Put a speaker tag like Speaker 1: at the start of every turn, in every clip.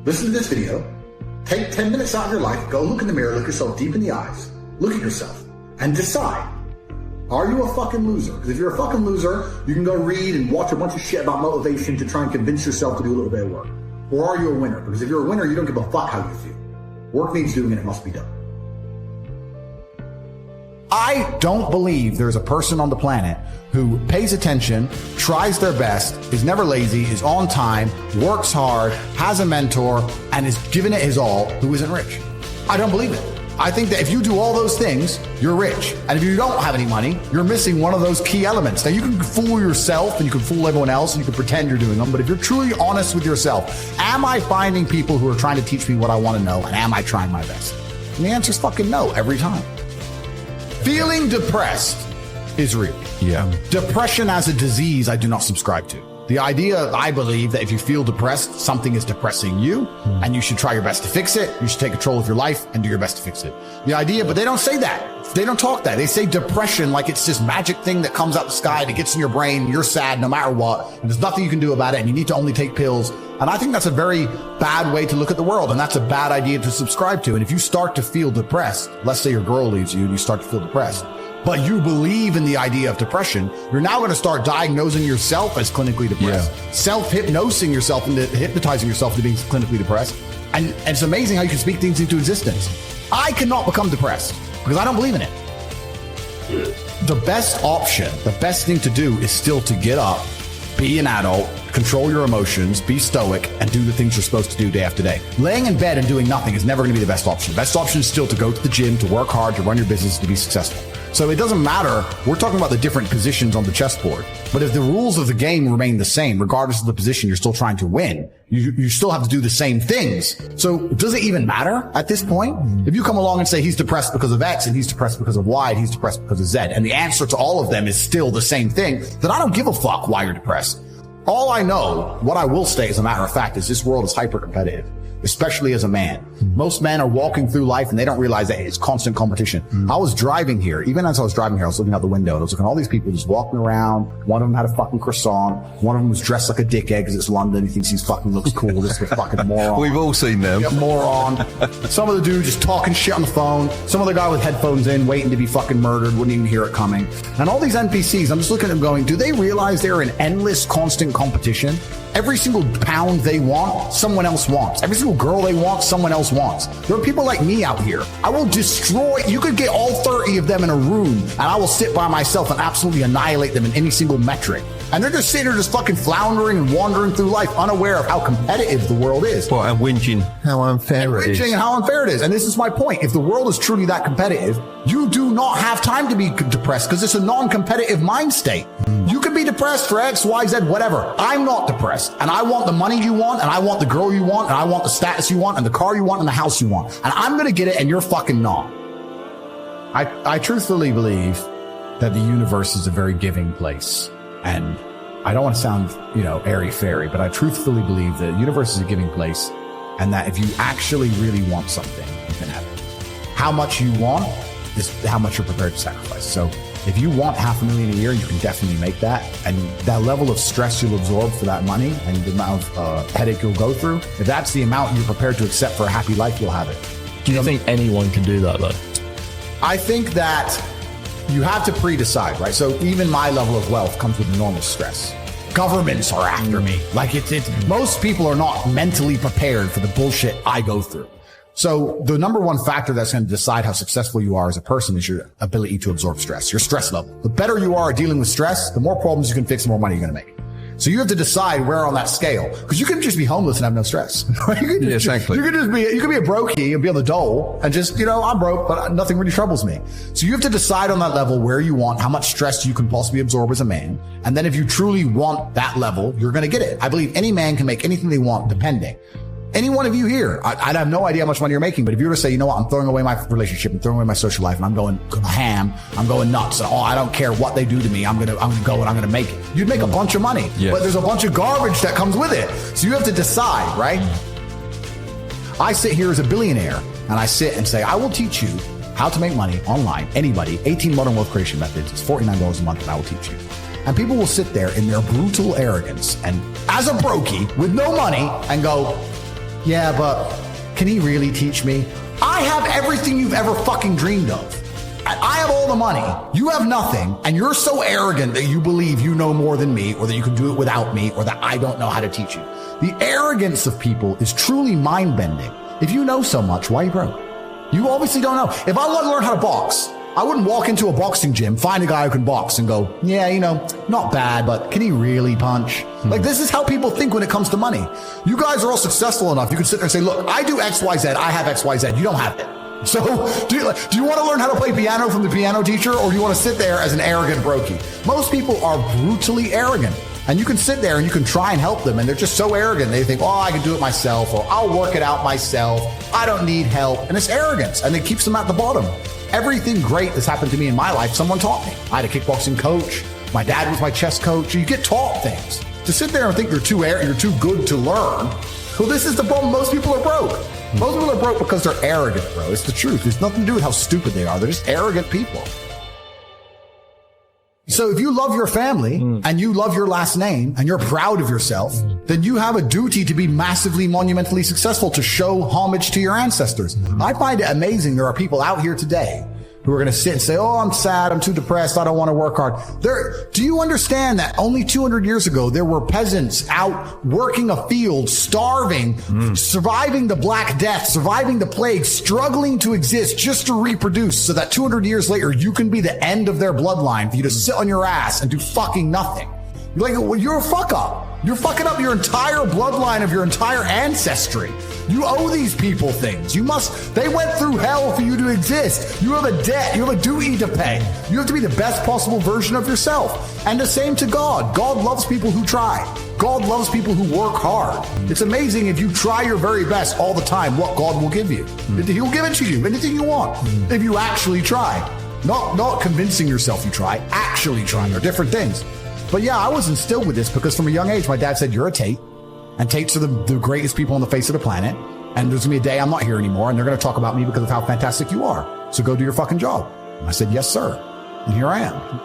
Speaker 1: listen to this video, take 10 minutes out of your life, go look in the mirror, look yourself deep in the eyes, look at yourself, and decide, are you a fucking loser? Because if you're a fucking loser, you can go read and watch a bunch of shit about motivation to try and convince yourself to do a little bit of work. Or are you a winner? Because if you're a winner, you don't give a fuck how you feel. Work needs doing and it must be done.
Speaker 2: I don't believe there's a person on the planet who pays attention, tries their best, is never lazy, is on time, works hard, has a mentor, and is giving it his all, who isn't rich. I don't believe it. I think that if you do all those things, you're rich. And if you don't have any money, you're missing one of those key elements. Now, you can fool yourself and you can fool everyone else and you can pretend you're doing them, but if you're truly honest with yourself, am I finding people who are trying to teach me what I want to know, and am I trying my best? And the answer is fucking no every time. Feeling depressed is real.
Speaker 3: Yeah.
Speaker 2: Depression as a disease, I do not subscribe to. The idea, I believe, that if you feel depressed, something is depressing you, and you should try your best to fix it. You should take control of your life and do your best to fix it. The idea, but they don't say that. They don't talk that. They say depression like it's this magic thing that comes out the sky that gets in your brain. You're sad no matter what, and there's nothing you can do about it, and you need to only take pills. And I think that's a very bad way to look at the world, and that's a bad idea to subscribe to. And if you start to feel depressed, let's say your girl leaves you and you start to feel depressed, but you believe in the idea of depression, you're now going to start diagnosing yourself as clinically depressed, self-hypnosing yourself into hypnotizing yourself into being clinically depressed. And it's amazing how you can speak things into existence. I cannot become depressed because I don't believe in it. The best option, the best thing to do is still to get up, be an adult, control your emotions, be stoic, and do the things you're supposed to do day after day. Laying in bed and doing nothing is never going to be the best option. The best option is still to go to the gym, to work hard, to run your business, to be successful. So it doesn't matter. We're talking about the different positions on the chessboard. But if the rules of the game remain the same, regardless of the position you're still trying to win, you still have to do the same things. So does it even matter at this point? If you come along and say he's depressed because of X and he's depressed because of Y and he's depressed because of Z, and the answer to all of them is still the same thing, then I don't give a fuck why you're depressed. All I know, what I will state as a matter of fact, is this world is hyper competitive, especially as a man. Most men are walking through life and they don't realize that it's constant competition. I was driving here. Even as I was driving here, I was looking out the window and I was looking at all these people just walking around. One of them had a fucking croissant. One of them was dressed like a dickhead because it's London. He thinks he fucking looks cool. Just a fucking moron.
Speaker 3: We've all seen them.
Speaker 2: Yep, moron. Some of the dude just talking shit on the phone. Some other guy with headphones in, waiting to be fucking murdered, wouldn't even hear it coming. And all these NPCs, I'm just looking at them going, do they realize they're in endless, constant competition? Every single pound they want, someone else wants. Every single girl they want, someone else wants. There are people like me out here. I will destroy, you could get all 30 of them in a room and I will sit by myself and absolutely annihilate them in any single metric. And they're just sitting there just fucking floundering and wandering through life unaware of how competitive the world is.
Speaker 3: Well, and whinging how unfair it is.
Speaker 2: And how unfair it is. And this is my point. If the world is truly that competitive, you do not have time to be depressed because it's a non-competitive mind state. You can be depressed for X, Y, Z, whatever. I'm not depressed. And I want the money you want, and I want the girl you want, and I want the status you want, and the car you want, and the house you want. And I'm going to get it, and you're fucking not. I truthfully believe that the universe is a very giving place. And I don't want to sound, airy-fairy, but I truthfully believe that the universe is a giving place, and that if you actually really want something, you can have it. How much you want is how much you're prepared to sacrifice. So if you want $500,000 a year, you can definitely make that. And that level of stress you'll absorb for that money and the amount of headache you'll go through, if that's the amount you're prepared to accept for a happy life, you'll have it.
Speaker 4: Do you think anyone can do that, though?
Speaker 2: I think that you have to pre-decide, right? So even my level of wealth comes with enormous stress. Governments are after me. Like most people are not mentally prepared for the bullshit I go through. So the number one factor that's going to decide how successful you are as a person is your ability to absorb stress, your stress level. The better you are at dealing with stress, the more problems you can fix, the more money you're going to make. So you have to decide where on that scale, because you can just be homeless and have no stress.
Speaker 3: Exactly.
Speaker 2: You could be a brokey and be on the dole and just, I'm broke, but nothing really troubles me. So you have to decide on that level where you want, how much stress you can possibly absorb as a man. And then if you truly want that level, you're going to get it. I believe any man can make anything they want, depending. Any one of you here, I have no idea how much money you're making, but if you were to say, I'm throwing away my relationship, I'm throwing away my social life, and I'm going ham, I'm going nuts, and I don't care what they do to me, I'm gonna go and I'm gonna make it. You'd make a bunch of money, but there's a bunch of garbage that comes with it. So you have to decide, right? I sit here as a billionaire, and I sit and say, I will teach you how to make money online, anybody, 18 modern wealth creation methods. It's $49 a month, and I will teach you. And people will sit there in their brutal arrogance and as a brokey with no money and go, Yeah, but can he really teach me? I have everything you've ever fucking dreamed of. I have all the money. You have nothing. And you're so arrogant that you believe you know more than me, or that you can do it without me, or that I don't know how to teach you. The arrogance of people is truly mind-bending. If you know so much, why are you broke? You obviously don't know. If I want to learn how to box, I wouldn't walk into a boxing gym, find a guy who can box and go, yeah, not bad, but can he really punch? Like, this is how people think when it comes to money. You guys are all successful enough. You can sit there and say, look, I do X, Y, Z. I have X, Y, Z. You don't have it. So do you want to learn how to play piano from the piano teacher, or do you want to sit there as an arrogant brokey? Most people are brutally arrogant. And you can sit there and you can try and help them, and they're just so arrogant. They think, I can do it myself, or I'll work it out myself. I don't need help. And it's arrogance, and it keeps them at the bottom. Everything great that's happened to me in my life, someone taught me. I had a kickboxing coach. My dad was my chess coach. You get taught things. To sit there and think you're too good to learn, well, this is the problem. Most people are broke. Most people are broke because they're arrogant, bro. It's the truth. It's nothing to do with how stupid they are. They're just arrogant people. So if you love your family and you love your last name and you're proud of yourself, then you have a duty to be massively, monumentally successful, to show homage to your ancestors. I find it amazing there are people out here today who are going to sit and say, I'm sad, I'm too depressed, I don't want to work hard. Do you understand that only 200 years ago, there were peasants out working a field, starving, surviving the Black Death, surviving the plague, struggling to exist just to reproduce, so that 200 years later, you can be the end of their bloodline, for you to sit on your ass and do fucking nothing. You're a fuck up. You're fucking up your entire bloodline of your entire ancestry. You owe these people things. They went through hell for you to exist. You have a debt. You have a duty to pay. You have to be the best possible version of yourself. And the same to God. God loves people who try. God loves people who work hard. It's amazing if you try your very best all the time, what God will give you. He'll give it to you, anything you want, if you actually try. Not convincing yourself you try, actually trying are different things. But yeah, I was instilled with this because from a young age, my dad said, you're a Tate, and Tates are the greatest people on the face of the planet. And there's going to be a day I'm not here anymore, and they're going to talk about me because of how fantastic you are. So go do your fucking job. And I said, yes, sir. And here I am.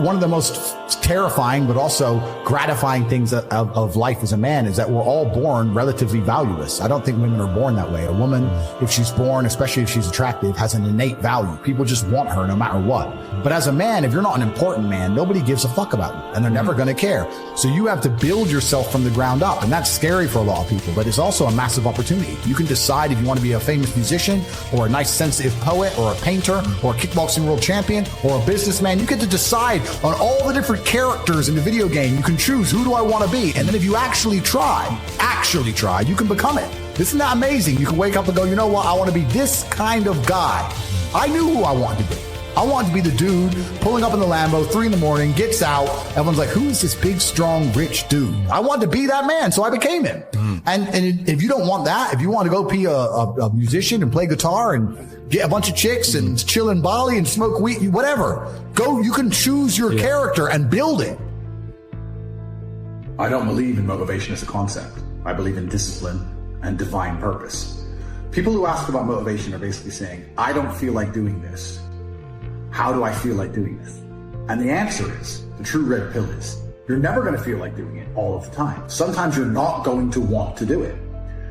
Speaker 2: One of the most terrifying but also gratifying things of life as a man is that we're all born relatively valueless. I don't think women are born that way. A woman, if she's born, especially if she's attractive, has an innate value. People just want her no matter what. But as a man, if you're not an important man, nobody gives a fuck about you, and they're never going to care. So you have to build yourself from the ground up, and that's scary for a lot of people, but it's also a massive opportunity. You can decide if you want to be a famous musician, or a nice sensitive poet, or a painter, or a kickboxing world champion, or a businessman. You get to decide on all the different characters in the video game. You can choose, who do I want to be? And then if you actually try, you can become it. Isn't that amazing? You can wake up and go, you know what? I want to be this kind of guy. I knew who I wanted to be. I wanted to be the dude pulling up in the Lambo, 3 a.m, gets out. Everyone's like, who is this big, strong, rich dude? I wanted to be that man, so I became him. And if you don't want that, if you want to go be a musician and play guitar and get a bunch of chicks and chill in Bali and smoke weed, whatever, go, you can choose your character and build it.
Speaker 1: I don't believe in motivation as a concept. I believe in discipline and divine purpose. People who ask about motivation are basically saying, I don't feel like doing this. How do I feel like doing this? And the answer is, the true red pill is, you're never going to feel like doing it all of the time. Sometimes you're not going to want to do it.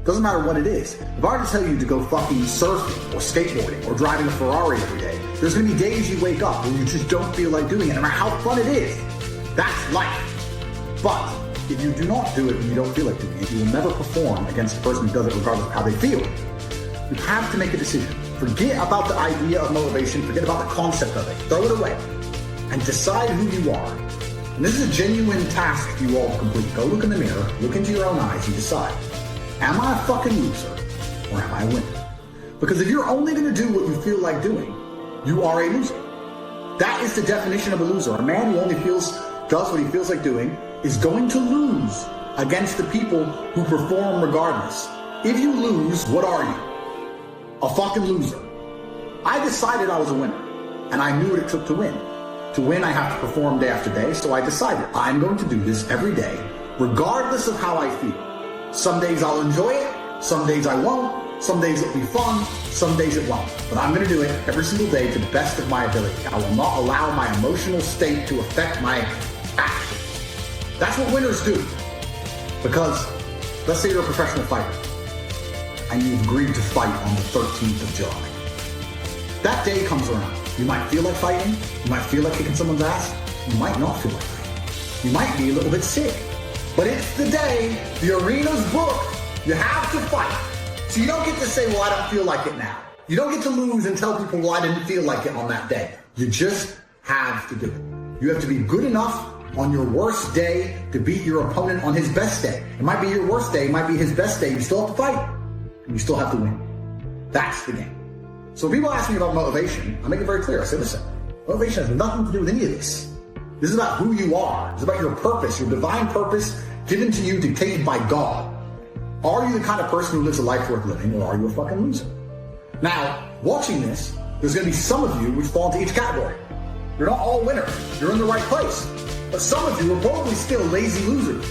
Speaker 1: Doesn't matter what it is. If I were to tell you to go fucking surfing or skateboarding or driving a Ferrari every day, there's going to be days you wake up where you just don't feel like doing it, no matter how fun it is. That's life. But if you do not do it when you don't feel like doing it, you will never perform against the person who does it regardless of how they feel. You have to make a decision. Forget about the idea of motivation, forget about the concept of it, throw it away, and decide who you are. And this is a genuine task for you all to complete. Go look in the mirror, look into your own eyes, and decide, am I a fucking loser, or am I a winner? Because if you're only going to do what you feel like doing, you are a loser. That is the definition of a loser. A man who only does what he feels like doing is going to lose against the people who perform regardless. If you lose, what are you? A fucking loser. I decided I was a winner, and I knew what it took to win. To win, I have to perform day after day, so I decided I'm going to do this every day, regardless of how I feel. Some days I'll enjoy it, some days I won't, some days it'll be fun, some days it won't. But I'm going to do it every single day to the best of my ability. I will not allow my emotional state to affect my actions. That's what winners do. Because let's say you're a professional fighter and you've agreed to fight on the 13th of July. That day comes around. You might feel like fighting. You might feel like kicking someone's ass. You might not feel like fighting. You might be a little bit sick. But it's the day, the arena's booked. You have to fight. So you don't get to say, well, I don't feel like it now. You don't get to lose and tell people, well, I didn't feel like it on that day. You just have to do it. You have to be good enough on your worst day to beat your opponent on his best day. It might be your worst day, it might be his best day. You still have to fight, and you still have to win. That's the game. So when people ask me about motivation, I make it very clear. I say, listen, motivation has nothing to do with any of this. This is about who you are. It's about your purpose, your divine purpose given to you, dictated by God. Are you the kind of person who lives a life worth living, or are you a fucking loser? Now, watching this, there's going to be some of you which fall into each category. You're not all winners. You're in the right place. But some of you are probably still lazy losers.